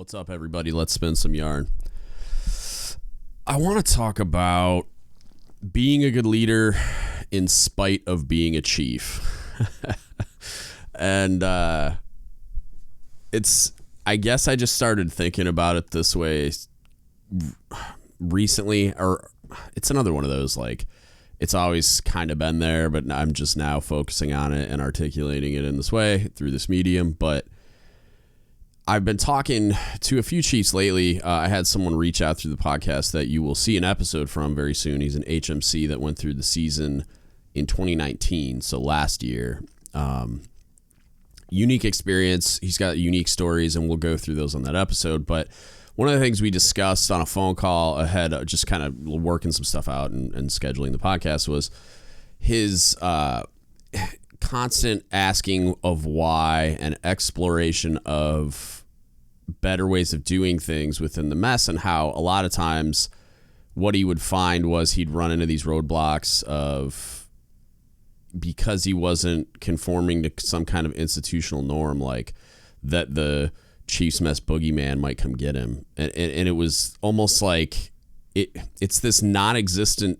What's up, everybody? Let's spin some yarn. I want to talk about being a good leader in spite of being a chief. And I guess I just started thinking about it this way recently, or it's another one of those, like, it's always kind of been there, but I'm just now focusing on it and articulating it in this way through this medium. But I've been talking to a few chiefs lately. I had someone reach out through the podcast that you will see an episode from very soon. He's an HMC that went through the season in 2019, so last year. Unique experience. He's got unique stories, and we'll go through those on that episode. But one of the things we discussed on a phone call ahead, just kind of working some stuff out and scheduling the podcast, was his constant asking of why and exploration of better ways of doing things within the mess, and how a lot of times what he would find was he'd run into these roadblocks of, because he wasn't conforming to some kind of institutional norm, like that the Chiefs mess boogeyman might come get him. And it was almost like it's this non-existent,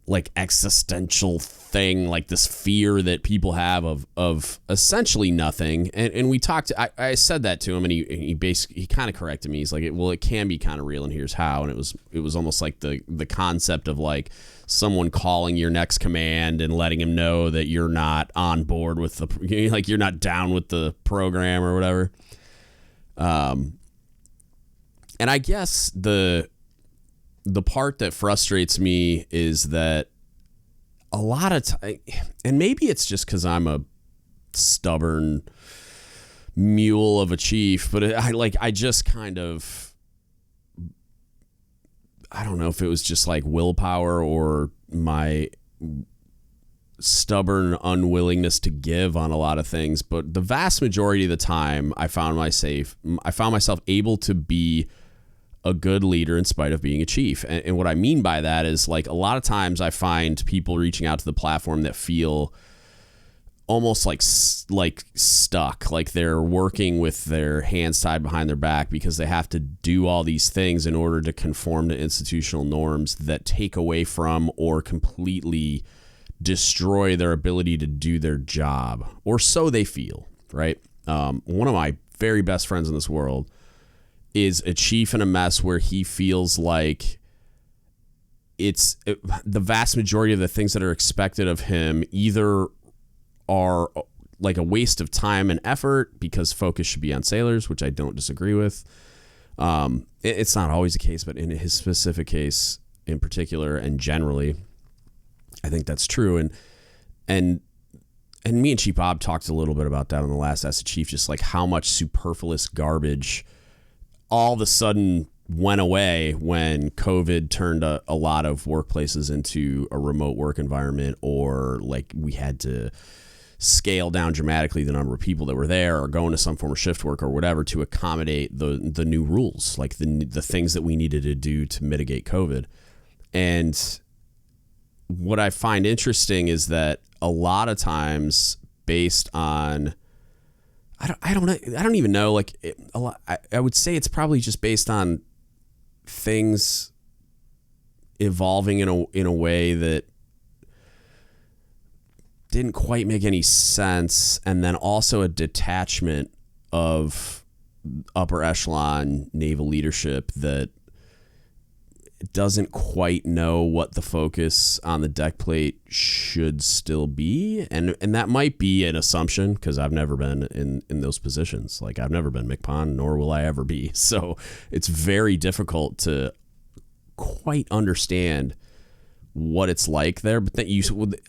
like, existential thing, like this fear that people have of essentially nothing. And we talked, I said that to him, and he basically, he kind of corrected me. He's like, well, it can be kind of real, and here's how. And it was almost like the concept of, like, someone calling your next command and letting him know that you're not on board with the, like, you're not down with the program or whatever. And I guess the part that frustrates me is that a lot of time, and maybe it's just because I'm a stubborn mule of a chief, but I just kind of, I don't know if it was just like willpower or my stubborn unwillingness to give on a lot of things. But the vast majority of the time, I found myself able to be a good leader in spite of being a chief. And what I mean by that is, like, a lot of times I find people reaching out to the platform that feel almost like stuck, like they're working with their hands tied behind their back because they have to do all these things in order to conform to institutional norms that take away from or completely destroy their ability to do their job, or so they feel, right? One of my very best friends in this world is a chief in a mess where he feels like the vast majority of the things that are expected of him either are like a waste of time and effort because focus should be on sailors, which I don't disagree with. It's not always the case, but in his specific case in particular and generally, I think that's true. And me and Chief Bob talked a little bit about that on the last Ask the Chief, just like how much superfluous garbage all of a sudden went away when COVID turned a lot of workplaces into a remote work environment, or like we had to scale down dramatically the number of people that were there or going to some form of shift work or whatever to accommodate the new rules, like the things that we needed to do to mitigate COVID. And what I find interesting is that a lot of times, based on, I don't even know, like, I would say it's probably just based on things evolving in a way that didn't quite make any sense, and then also a detachment of upper echelon naval leadership that doesn't quite know what the focus on the deck plate should still be. And that might be an assumption because I've never been in those positions. Like, I've never been McPon, nor will I ever be. So it's very difficult to quite understand what it's like there. But then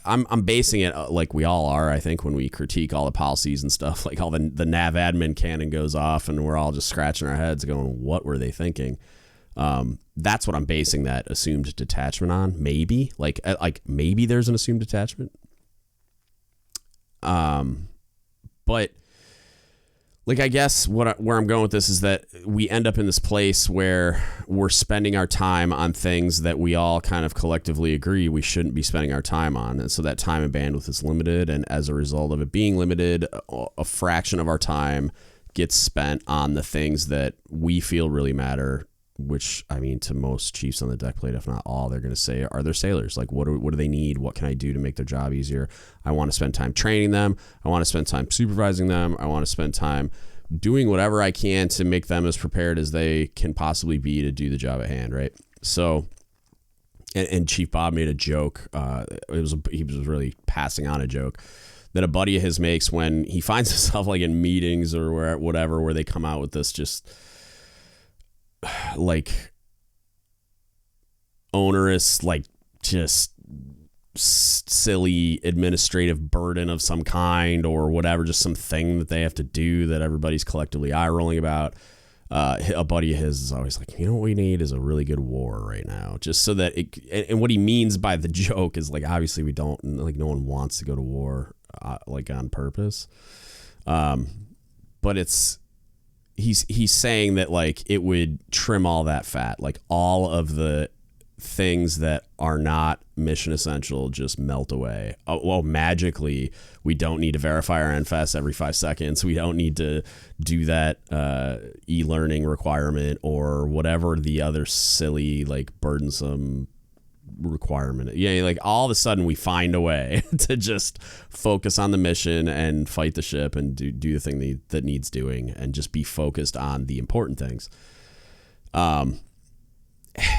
I'm basing it like we all are, I think, when we critique all the policies and stuff, like all the nav admin cannon goes off and we're all just scratching our heads going, what were they thinking? That's what I'm basing that assumed detachment on. Maybe like maybe there's an assumed detachment. But like, I guess where I'm going with this is that we end up in this place where we're spending our time on things that we all kind of collectively agree we shouldn't be spending our time on. And so that time and bandwidth is limited. And as a result of it being limited, a fraction of our time gets spent on the things that we feel really matter, which, I mean, to most chiefs on the deck plate, if not all, they're going to say, are their sailors? Like, what do they need? What can I do to make their job easier? I want to spend time training them. I want to spend time supervising them. I want to spend time doing whatever I can to make them as prepared as they can possibly be to do the job at hand, right? So, and Chief Bob made a joke. He was really passing on a joke that a buddy of his makes when he finds himself like in meetings or where they come out with this just like onerous, like just silly administrative burden of some kind or whatever, just something that they have to do that everybody's collectively eye rolling about. A buddy of his is always like, what we need is a really good war right now, just so that it, and what he means by the joke is like, obviously we don't, like, no one wants to go to war like on purpose. But he's saying that like it would trim all that fat, like all of the things that are not mission essential just melt away. Well, magically, we don't need to verify our NFS every 5 seconds. We don't need to do that e-learning requirement or whatever the other silly, like, burdensome requirement. Yeah, like all of a sudden we find a way to just focus on the mission and fight the ship and do the thing that needs doing and just be focused on the important things.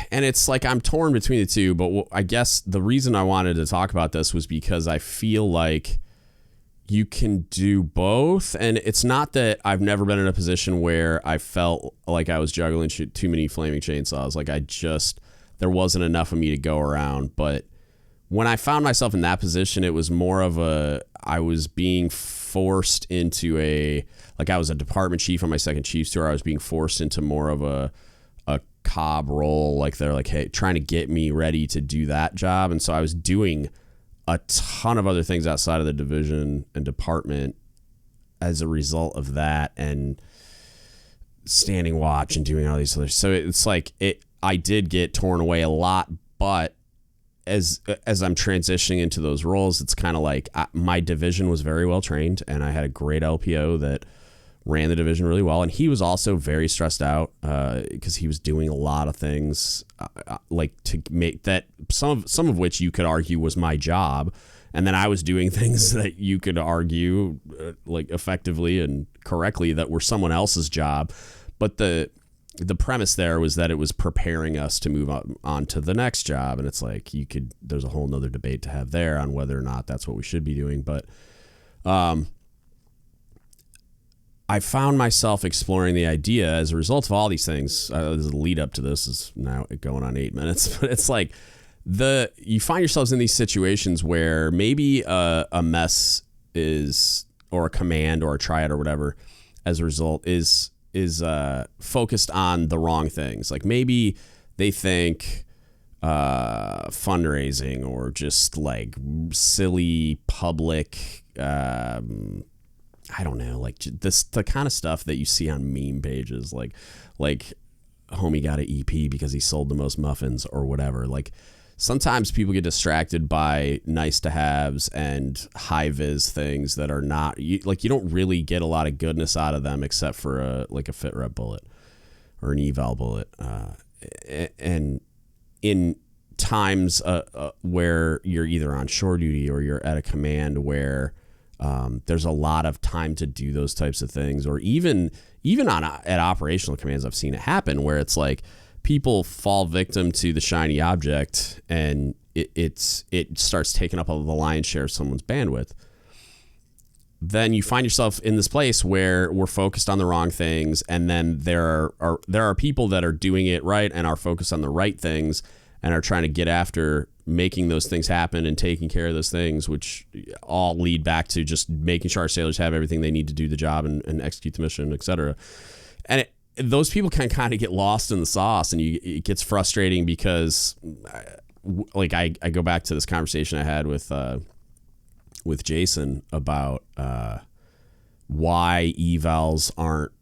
And it's like I'm torn between the two, but I guess the reason I wanted to talk about this was because I feel like you can do both. And it's not that I've never been in a position where I felt like I was juggling too many flaming chainsaws. Like there wasn't enough of me to go around. But when I found myself in that position, it was more of I was being forced into I was a department chief on my second chief's tour. I was being forced into more of a cob role. Like they're like, hey, trying to get me ready to do that job. And so I was doing a ton of other things outside of the division and department as a result of that, and standing watch and doing all these other. So it's like I did get torn away a lot, but as I'm transitioning into those roles, it's kind of like my division was very well trained, and I had a great LPO that ran the division really well, and he was also very stressed out because he was doing a lot of things like to make that some of which you could argue was my job, and then I was doing things that you could argue like effectively and correctly that were someone else's job. But the premise there was that it was preparing us to move on to the next job, and it's like there's a whole nother debate to have there on whether or not that's what we should be doing. But I found myself exploring the idea as a result of all these things. There's a lead up to this is now going on 8 minutes, but it's like you find yourselves in these situations where maybe a mess or a command or a triad or whatever as a result is focused on the wrong things. Like maybe they think fundraising or just like silly public I don't know, like the kind of stuff that you see on meme pages, like homie got an EP because he sold the most muffins or whatever. Like sometimes people get distracted by nice to haves and high vis things that are not you don't really get a lot of goodness out of them except for a fit rep bullet or an eval bullet. And in times where you're either on shore duty or you're at a command where there's a lot of time to do those types of things, or even at operational commands, I've seen it happen where it's like people fall victim to the shiny object and it starts taking up the lion's share of someone's bandwidth. Then you find yourself in this place where we're focused on the wrong things, and then there are people that are doing it right and are focused on the right things and are trying to get after making those things happen and taking care of those things, which all lead back to just making sure our sailors have everything they need to do the job and execute the mission, et cetera. And those people can kind of get lost in the sauce, and it gets frustrating because like I go back to this conversation I had with Jason about why evals aren't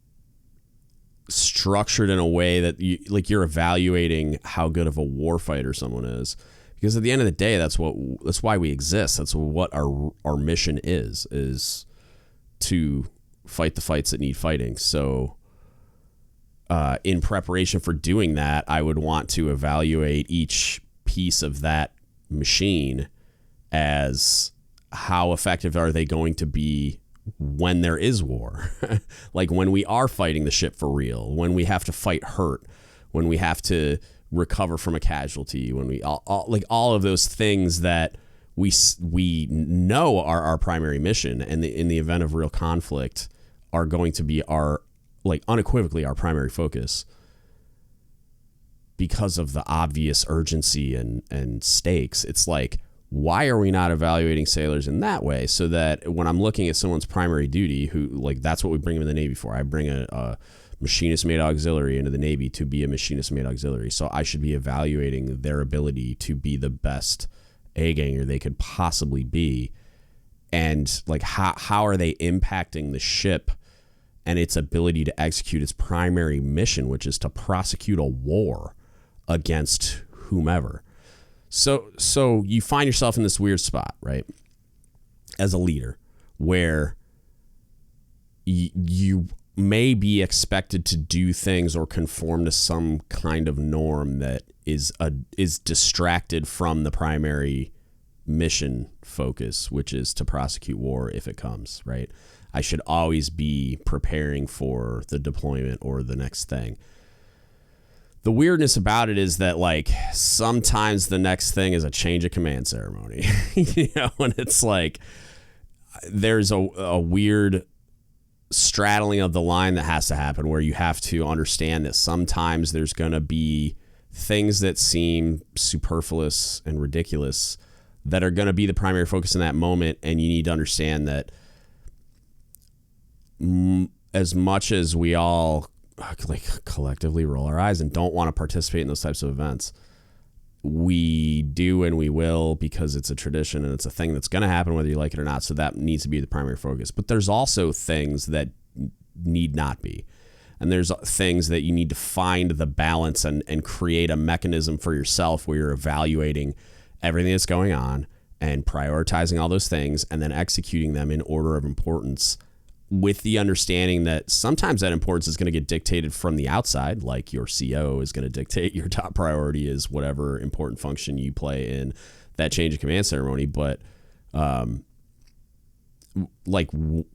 structured in a way that you're evaluating how good of a warfighter someone is, because at the end of the day, that's why we exist. That's what our mission is to fight the fights that need fighting. So in preparation for doing that, I would want to evaluate each piece of that machine as how effective are they going to be when there is war. Like when we are fighting the ship for real, when we have to fight hurt, when we have to recover from a casualty, when we all of those things that we know are our primary mission, and in the event of real conflict are going to be our, like, unequivocally our primary focus because of the obvious urgency and stakes. It's like, why are we not evaluating sailors in that way, so that when I'm looking at someone's primary duty, who, like, that's what we bring them in the Navy for. I bring a machinist mate auxiliary into the Navy to be a machinist mate auxiliary. So I should be evaluating their ability to be the best A-ganger they could possibly be. And, like, how are they impacting the ship and its ability to execute its primary mission, which is to prosecute a war against whomever. So you find yourself in this weird spot, right, as a leader, where you may be expected to do things or conform to some kind of norm that is distracted from the primary mission focus, which is to prosecute war if it comes, right? I should always be preparing for the deployment or the next thing. The weirdness about it is that, like, sometimes the next thing is a change of command ceremony, you know, and it's like there's a weird straddling of the line that has to happen, where you have to understand that sometimes there's going to be things that seem superfluous and ridiculous that are going to be the primary focus in that moment. And you need to understand that as much as we all, like, collectively roll our eyes and don't want to participate in those types of events, we do and we will, because it's a tradition and it's a thing that's going to happen whether you like it or not. So that needs to be the primary focus. But there's also things that need not be. And there's things that you need to find the balance and create a mechanism for yourself where you're evaluating everything that's going on and prioritizing all those things and then executing them in order of importance, with the understanding that sometimes that importance is going to get dictated from the outside, like your CO is going to dictate your top priority is whatever important function you play in that change of command ceremony. But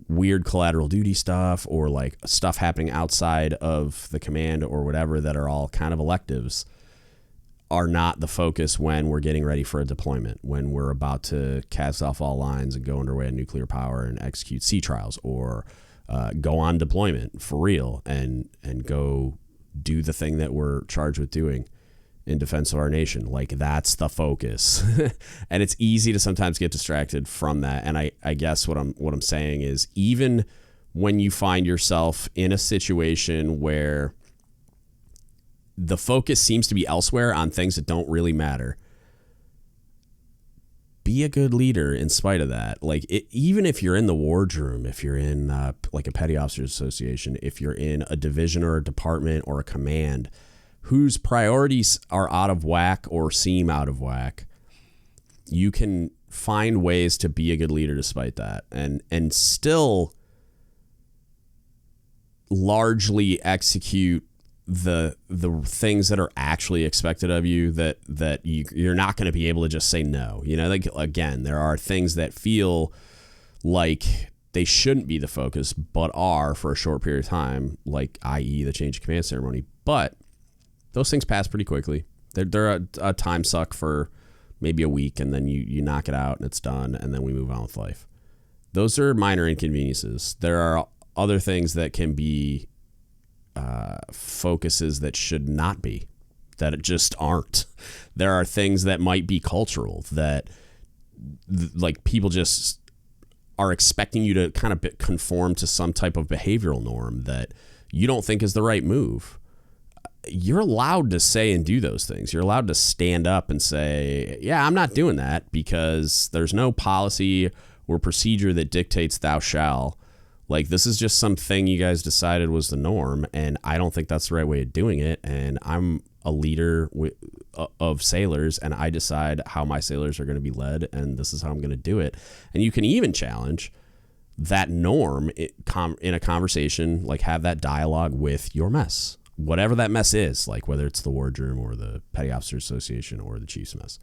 weird collateral duty stuff, or like stuff happening outside of the command or whatever, that are all kind of electives, are not the focus when we're getting ready for a deployment, when we're about to cast off all lines and go underway in nuclear power and execute sea trials, or go on deployment for real and go do the thing that we're charged with doing in defense of our nation. Like, that's the focus. And it's easy to sometimes get distracted from that. And I guess what I'm saying is, even when you find yourself in a situation where the focus seems to be elsewhere on things that don't really matter, be a good leader in spite of that. Like, even if you're in the wardroom, if you're in like a petty officers association, if you're in a division or a department or a command whose priorities are out of whack or seem out of whack, you can find ways to be a good leader despite that, and still largely execute the things that are actually expected of you, that you're not going to be able to just say no. You know, like, again, there are things that feel like they shouldn't be the focus, but are for a short period of time, like, i.e. the change of command ceremony. But those things pass pretty quickly. They're a time suck for maybe a week, and then you knock it out and it's done, and then we move on with life. Those are minor inconveniences. There are other things that can be focuses that should not be, that it just aren't. There are things that might be cultural, that like people just are expecting you to kind of conform to some type of behavioral norm that you don't think is the right move. You're allowed to say and do those things. You're allowed to stand up and say, yeah, I'm not doing that, because there's no policy or procedure that dictates thou shall. Like, this is just something you guys decided was the norm, and I don't think that's the right way of doing it. And I'm a leader of sailors, and I decide how my sailors are going to be led, and this is how I'm going to do it. And you can even challenge that norm in a conversation, like have that dialogue with your mess, whatever that mess is, like whether it's the wardroom or the Petty Officers Association or the Chief's mess.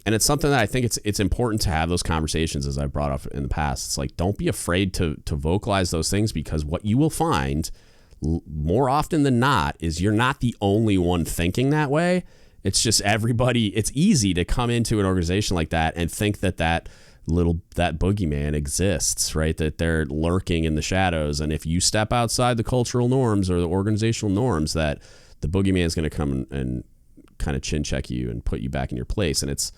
And it's something that I think it's important to have those conversations, as I've brought up in the past. It's like, don't be afraid to vocalize those things, because what you will find more often than not is you're not the only one thinking that way. It's just everybody. It's easy to come into an organization like that and think that boogeyman exists, right? That they're lurking in the shadows. And if you step outside the cultural norms or the organizational norms, that the boogeyman is going to come and kind of chin check you and put you back in your place. And it's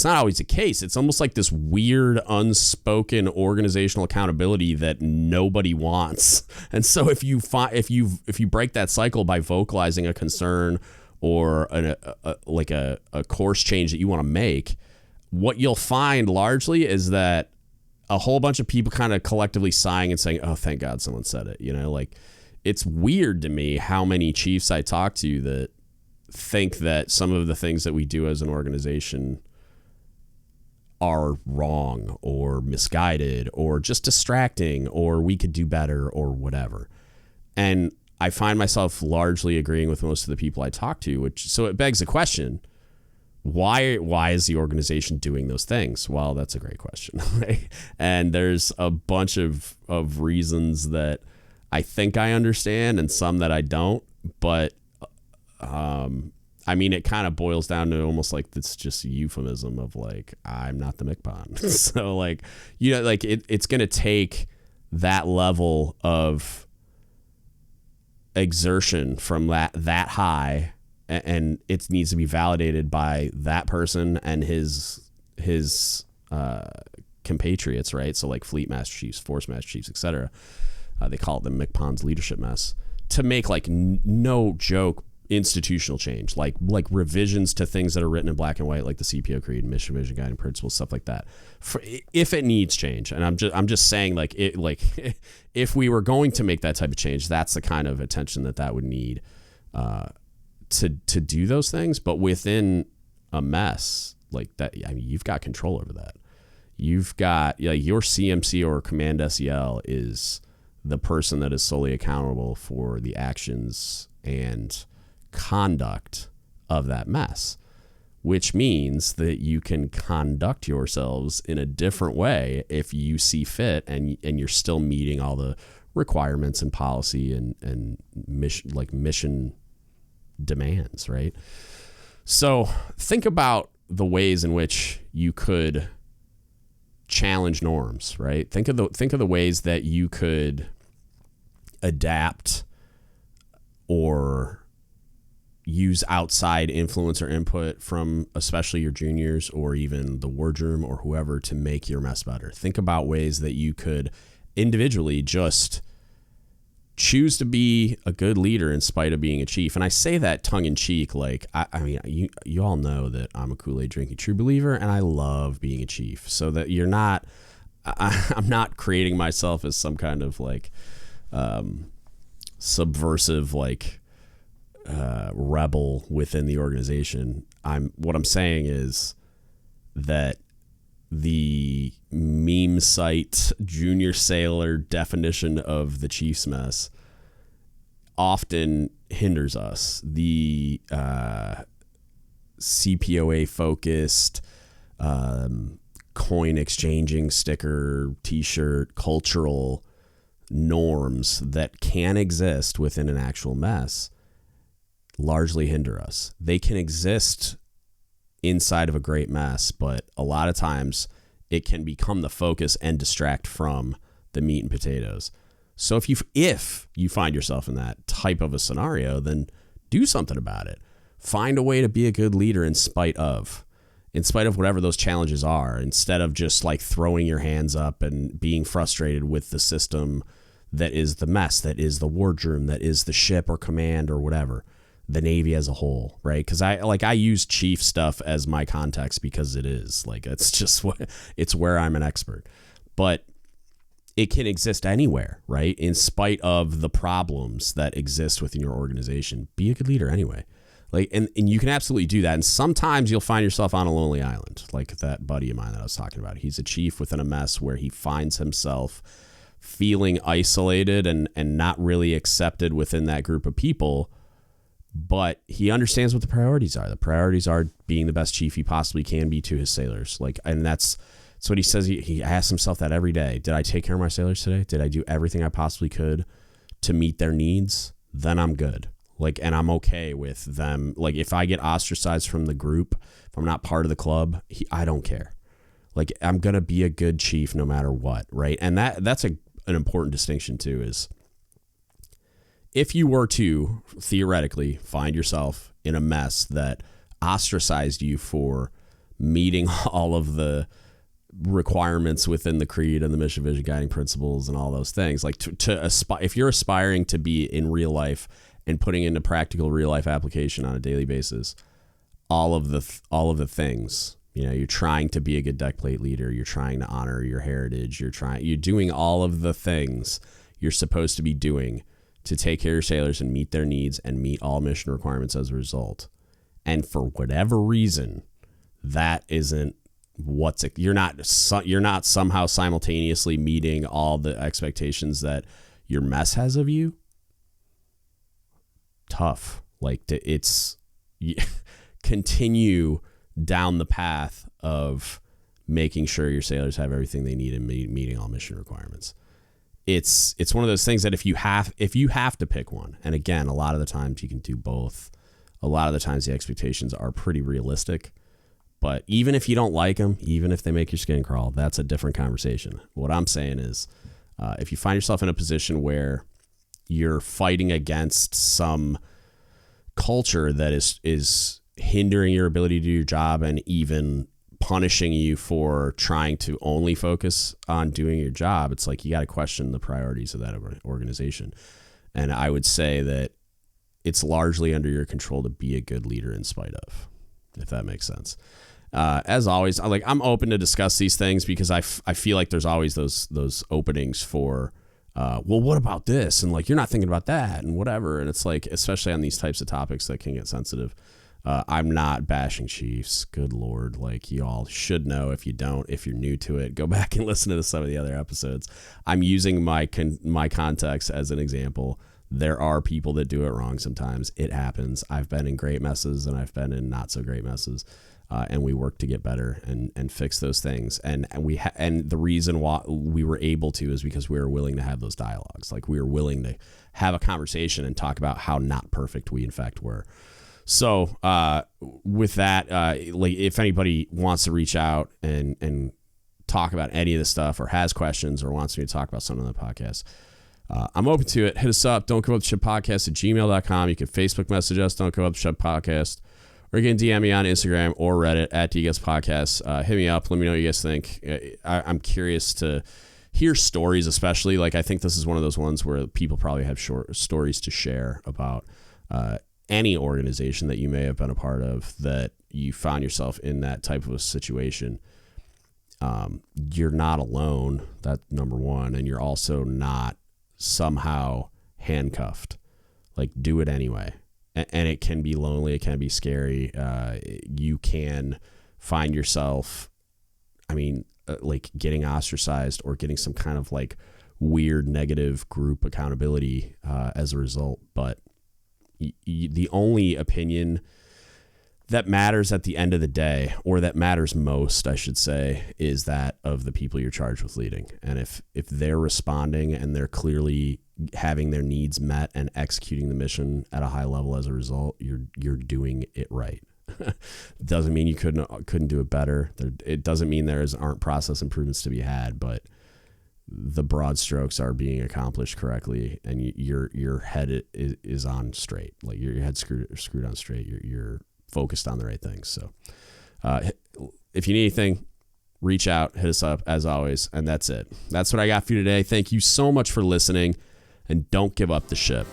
not always the case. It's almost like this weird unspoken organizational accountability that nobody wants. And so if you break that cycle by vocalizing a concern or a course change that you want to make, what you'll find largely is that a whole bunch of people kind of collectively sighing and saying, "Oh, thank God someone said it." Like, it's weird to me how many chiefs I talk to that think that some of the things that we do as an organization are wrong or misguided or just distracting or we could do better or whatever. And I find myself largely agreeing with most of the people I talk to, so it begs the question, why is the organization doing those things? Well, that's a great question. Right? And there's a bunch of reasons that I think I understand and some that I don't, but I mean, it kind of boils down to almost like it's just a euphemism of like, I'm not the MCPON. So like, like it's going to take that level of exertion from that high, and it needs to be validated by that person and his compatriots, right? So like Fleet Master Chiefs, Force Master Chiefs, etc. They call it the MCPON's leadership mess, to make like no joke institutional change, like revisions to things that are written in black and white, like the CPO creed, mission, vision, guiding principles, stuff like that. If it needs change, and I'm just saying, like if we were going to make that type of change, that's the kind of attention that would need to do those things. But within a mess like that, I mean, you've got control over that. You've got your CMC or command SEL is the person that is solely accountable for the actions and conduct of that mess, which means that you can conduct yourselves in a different way if you see fit, and you're still meeting all the requirements and policy and mission demands, right? So think about the ways in which you could challenge norms, right? Think of the ways that you could adapt or use outside influence or input from especially your juniors or even the wardroom or whoever to make your mess better. Think about ways that you could individually just choose to be a good leader in spite of being a chief. And I say that tongue in cheek, like, I mean, you all know that I'm a Kool-Aid drinking true believer and I love being a chief, so that you're not, I'm not creating myself as some kind of like subversive, like, rebel within the organization. What I'm saying is that the meme site junior sailor definition of the Chiefs mess often hinders us. The CPOA focused coin exchanging sticker, t-shirt, cultural norms that can exist within an actual mess largely hinder us. They can exist inside of a great mess, but a lot of times it can become the focus and distract from the meat and potatoes. So if you find yourself in that type of a scenario, then do something about it. Find a way to be a good leader in spite of whatever those challenges are, instead of just like throwing your hands up and being frustrated with the system that is the mess, that is the wardroom, that is the ship or command or whatever. The Navy as a whole, right? Because I use chief stuff as my context because it is like, it's just it's where I'm an expert, but it can exist anywhere, right? In spite of the problems that exist within your organization, be a good leader anyway. Like, and you can absolutely do that. And sometimes you'll find yourself on a lonely island, like that buddy of mine that I was talking about. He's a chief within a mess where he finds himself feeling isolated and not really accepted within that group of people. But he understands what the priorities are. The priorities are being the best chief he possibly can be to his sailors. Like, and that's what he says. He asks himself that every day. Did I take care of my sailors today? Did I do everything I possibly could to meet their needs? Then I'm good. Like, and I'm okay with them. Like, if I get ostracized from the group, if I'm not part of the club, I don't care. Like, I'm going to be a good chief no matter what. Right. And that's an important distinction too, is if you were to theoretically find yourself in a mess that ostracized you for meeting all of the requirements within the creed and the mission, vision, guiding principles and all those things, like to aspire, if you're aspiring to be in real life and putting into practical real life application on a daily basis, all of the things, you know, you're trying to be a good deck plate leader, you're trying to honor your heritage, you're doing all of the things you're supposed to be doing to take care of your sailors and meet their needs and meet all mission requirements as a result. And for whatever reason, that isn't you're not somehow simultaneously meeting all the expectations that your mess has of you. Tough. Like, it's continue down the path of making sure your sailors have everything they need and meeting all mission requirements. It's one of those things that if you have to pick one, and again, a lot of the times you can do both. A lot of the times the expectations are pretty realistic, but even if you don't like them, even if they make your skin crawl, that's a different conversation. What I'm saying is, if you find yourself in a position where you're fighting against some culture that is hindering your ability to do your job and even punishing you for trying to only focus on doing your job, it's like you got to question the priorities of that organization. And I would say that it's largely under your control to be a good leader in spite of, if that makes sense. As always, I'm open to discuss these things because I feel like there's always those openings for, well, what about this? And like, you're not thinking about that and whatever. And it's like, especially on these types of topics that can get sensitive. I'm not bashing chiefs. Good Lord. Like, you all should know. If you don't, if you're new to it, go back and listen to some of the other episodes. I'm using my context as an example. There are people that do it wrong sometimes. It happens. I've been in great messes and I've been in not so great messes. And we work to get better and fix those things. And the reason why we were able to is because we were willing to have those dialogues. Like, we were willing to have a conversation and talk about how not perfect we in fact were. So with that, like, if anybody wants to reach out and talk about any of this stuff or has questions or wants me to talk about something on the podcast, I'm open to it. Hit us up. Don't Give Up the Ship Podcast at gmail.com. You can Facebook message us. Don't Give Up the Ship Podcast. Or you can DM me on Instagram or Reddit at dgutspodcast. Hit me up. Let me know what you guys think. I'm curious to hear stories, especially. Like, I think this is one of those ones where people probably have short stories to share about any organization that you may have been a part of that you found yourself in that type of a situation. You're not alone. That's number one. And you're also not somehow handcuffed. Like, do it anyway. And it can be lonely. It can be scary. You can find yourself, like, getting ostracized or getting some kind of like weird negative group accountability as a result. But the only opinion that matters at the end of the day, or that matters most, I should say, is that of the people you're charged with leading. And if they're responding and they're clearly having their needs met and executing the mission at a high level as a result, you're doing it right. Doesn't mean you couldn't do it better. It doesn't mean aren't process improvements to be had, but the broad strokes are being accomplished correctly, and your head is on straight. Like, your head's screwed on straight. You're focused on the right things. So if you need anything, reach out, hit us up as always. And that's it. That's what I got for you today. Thank you so much for listening, and don't give up the ship.